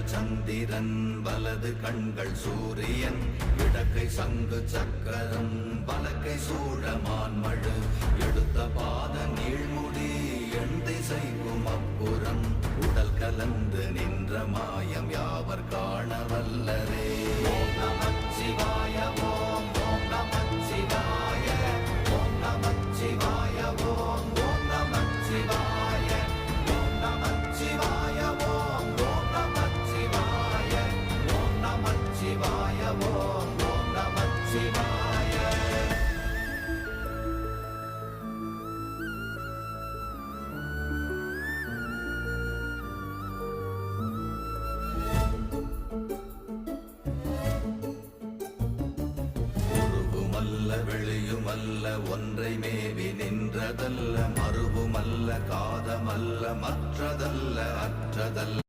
சந்திரன் வலது கண்கள் சூரியன் இடக்கை சங்கு சக்கரம் பலக்கை சூழமான்மழு எடுத்த பாத நீழ்முடி எண் திசைக்கும் அப்புறம் உடல் கலந்து நின்ற மாயம் யாவர் காண வல்லரே. ஓம் நமச்சிவாய ஓம் ஓம் நமச்சிவாய ஓம் நமச்சிவாய ஓம் ஓம் நமச்சிவாய ஓம் நமச்சிவாய ஓம் ஓம் நமச்சிவாய ஓம் நமச்சிவாய ஓம் ஓம் நமச்சிவாய. வெளியுமல்ல ஒன்றை மேவி நின்றதல்ல மறுவுமல்ல காதமல்ல மற்றதல்ல அற்றதல்ல